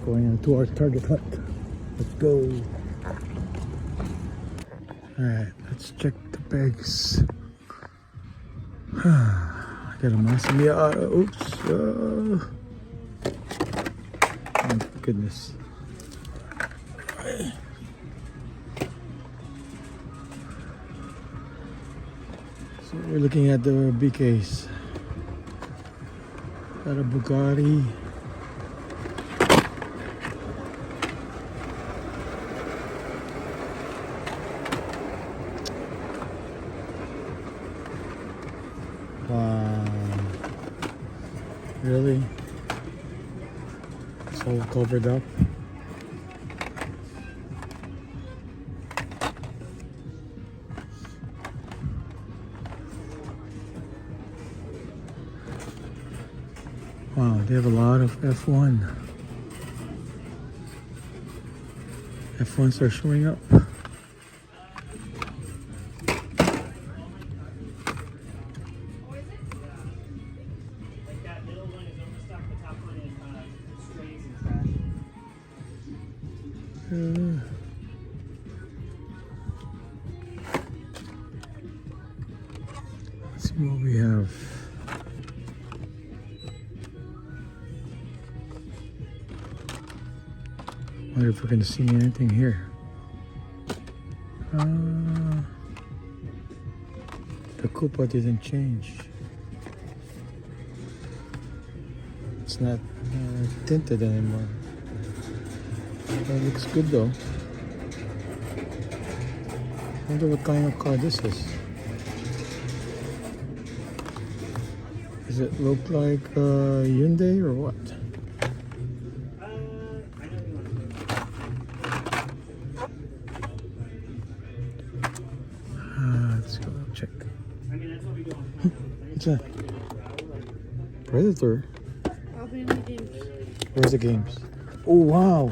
going to our target hunt. Let's go. Alright, let's check the bags. I got a Mislabeled. Oops. Oh goodness. So we're looking at the BKs. Got a Bugatti. Wow. Really? It's all covered up. Wow, they have a lot of F1. F1s are showing up. Let's see what we have. Wonder if we're going to see anything here. The Coupa didn't change. It's not tinted anymore. That looks good though. I wonder what kind of car this is. Does it look like Hyundai or what? Let's go check. What's that? Predator? Where's the games? Oh wow!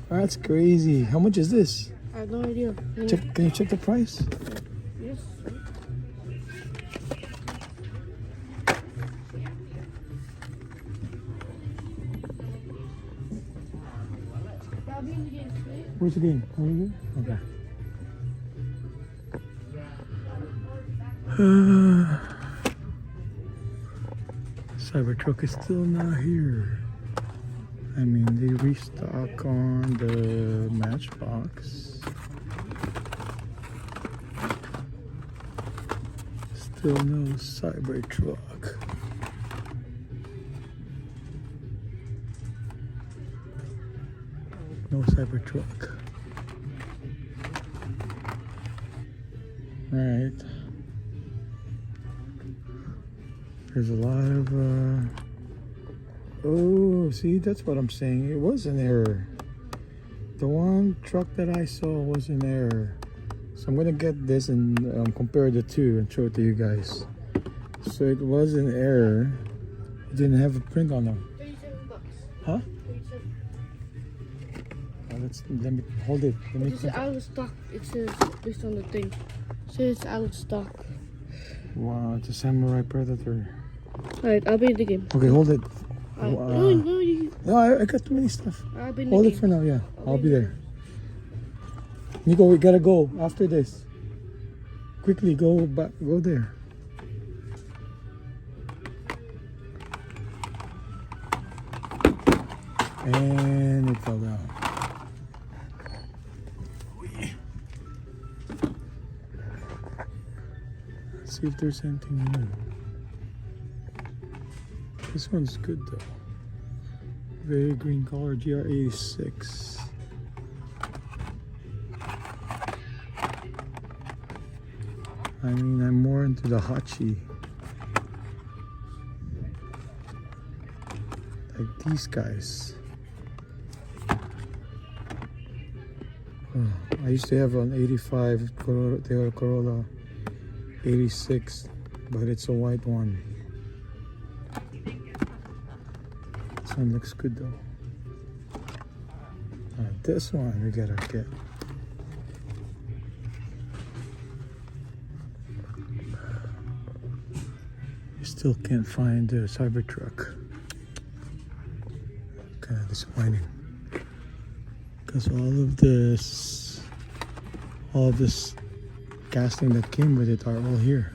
That's crazy. How much is this? I have no idea. Can you check the price? Yes. Where's the game? Over here? Okay. Cybertruck is still not here. I mean, they restock on the Matchbox. Still no Cybertruck. No Cybertruck. Alright. There's a lot of oh, see, that's what I'm saying. It was an error. The one truck that I saw was an error. So I'm gonna get this and compare the two and show it to you guys. So it was an error. It didn't have a print on them. $37. Huh? 37. Let me hold it. Let me It's out of stock. It says based on the thing. It says it's out of stock. Wow, it's a Samurai Predator. Alright, I'll be in the game. Okay, hold it. No, I got too many stuff. I'll be in the Hold game. it for now, yeah. I'll be there. Nico, we gotta go after this. Quickly go back, go there. And it fell down. Let's see if there's anything new. This one's good though. Very green color, GR86. I mean, I'm more into the Hachi. Like these guys. Oh, I used to have an 85 Toyota Corolla 86, but it's a white one. This one looks good though. This one we gotta get. Still can't find the Cybertruck. kind of disappointing because all of this casting that came with it are all here.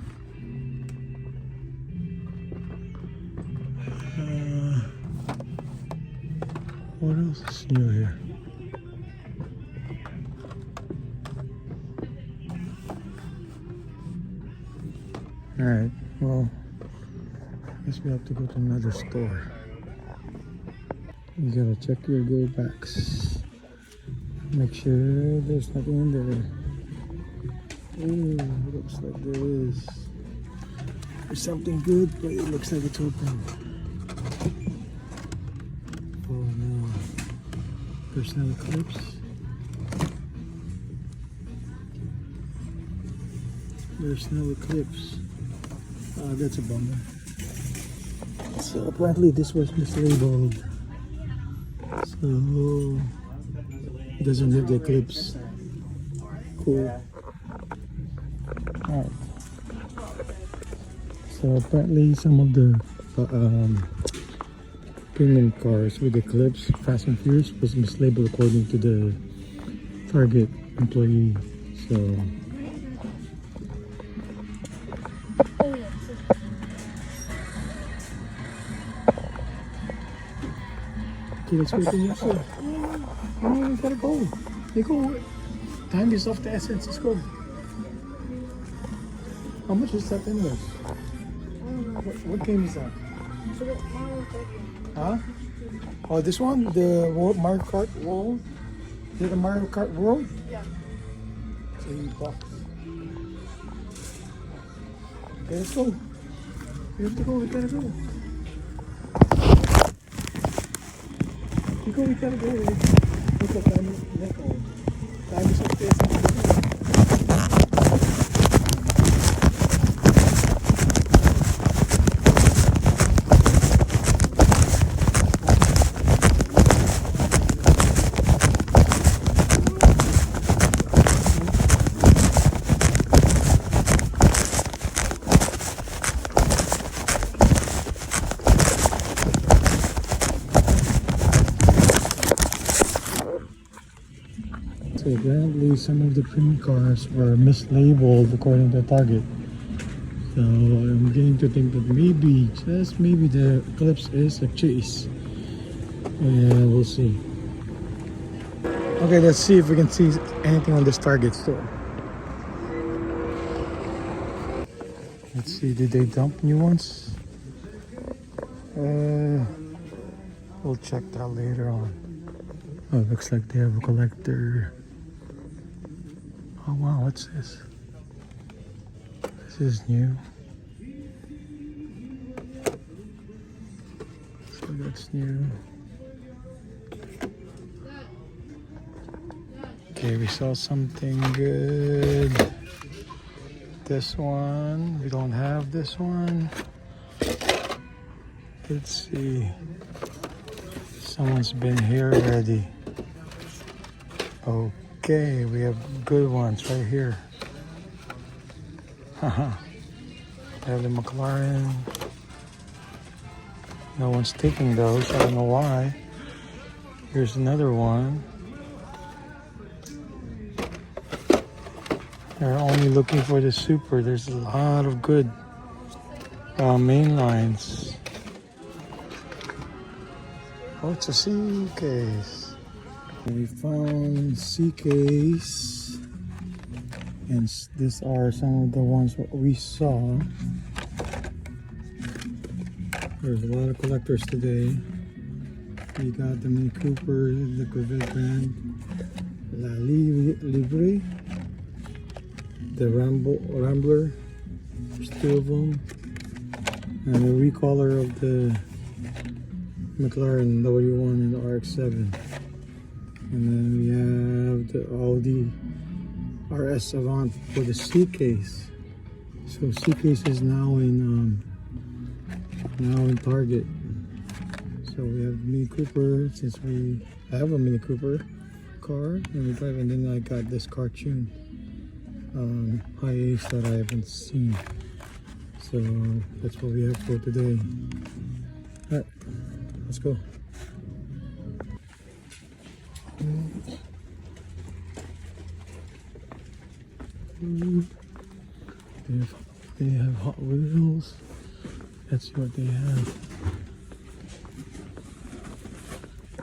What else is new here? Alright, well, I guess we have to go to another store. You gotta check your go backs. Make sure there's nothing in there. Ooh, looks like there is. There's something good, but it looks like it's open. Oh no. Personal clips. There's no eclipse. That's a bummer. So apparently this was mislabeled. So it doesn't have the eclipse. Cool. Alright. So apparently some of the premium cars with eclipse, Fast and Furious, was mislabeled according to the Target employee. So okay, let's go to the next one. Oh, we gotta go. They go. Time is of the essence. Let's go. How much is that anyways? What game is that? Huh? Oh, this one? The Mario Kart World? Is it the Mario Kart World? Yeah. It's $80. Okay, let's go. We have to go. We gotta go. We gotta go. Look at time. Time is of the essence. So apparently some of the premium cars were mislabeled according to Target. So I'm beginning to think that maybe, just maybe, the Eclipse is a chase. And we'll see. Okay, let's see if we can see anything on this Target store. Let's see, did they dump new ones? We'll check that later on. Oh, it looks like they have a collector. Oh wow, what's this? This is new. So that's new. Okay, we saw something good. This one, we don't have this one. Let's see. Someone's been here already. Okay, we have good ones right here. Haha. I have the McLaren. No one's taking those. I don't know why. Here's another one. They're only looking for the Super. There's a lot of good main lines. Oh, it's a C case. We found C case, and these are some of the ones that we saw. There's a lot of collectors today. We got the Mini Cooper, the Corvette brand, La Libre, the Rambler, there's two of them, and the recolor of the McLaren W1 and the RX-7. And then we have the Audi RS Avant for the C case. So C case is now in Target. So we have Mini Cooper, since I have a Mini Cooper car, and we drive, and then I got this cartoon high ace that I haven't seen. So that's what we have for today. Alright, let's go. food. They have Hot Wheels. Let's see what they have.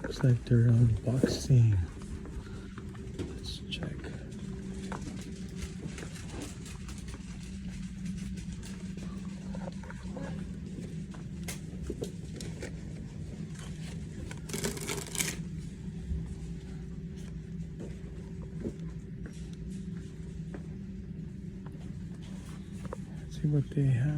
Looks like they're unboxing. Let's check. Let's see what they have.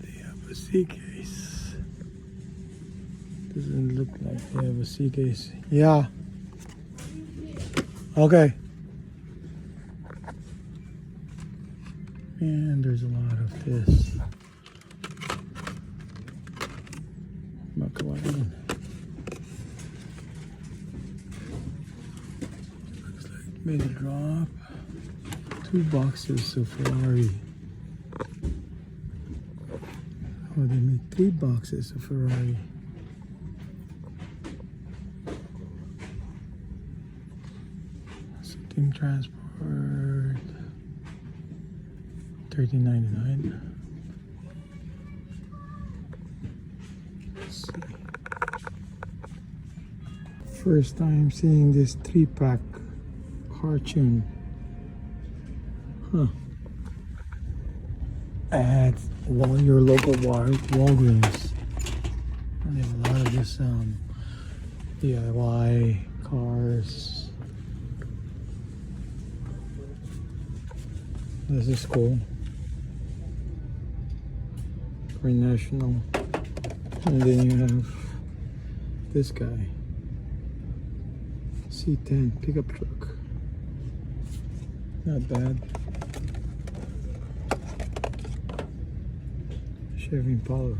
They have a C case. Doesn't look like they have a C case. Yeah. Okay. And there's a lot of this. McLaren. Looks like made a drop. 2 boxes of Ferrari. Oh, they made 3 boxes of Ferrari. Team transport. $13.99. Let's see. First time seeing this 3-pack cartoon. Huh. At your local Walgreens. And they have a lot of this DIY cars. This is cool. Very national. And then you have this guy. C10 pickup truck. Not bad. Chevy Impala.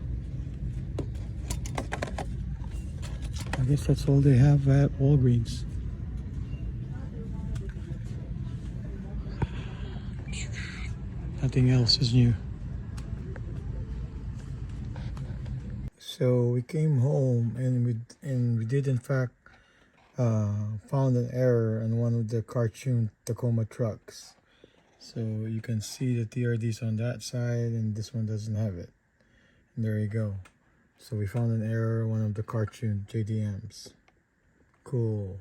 I guess that's all they have at Walgreens. Nothing else is new. So we came home and we did in fact found an error on one of the cartoon Tacoma trucks. So you can see the TRDs on that side and this one doesn't have it. And there you go. So we found an error on one of the cartoon JDMs. Cool.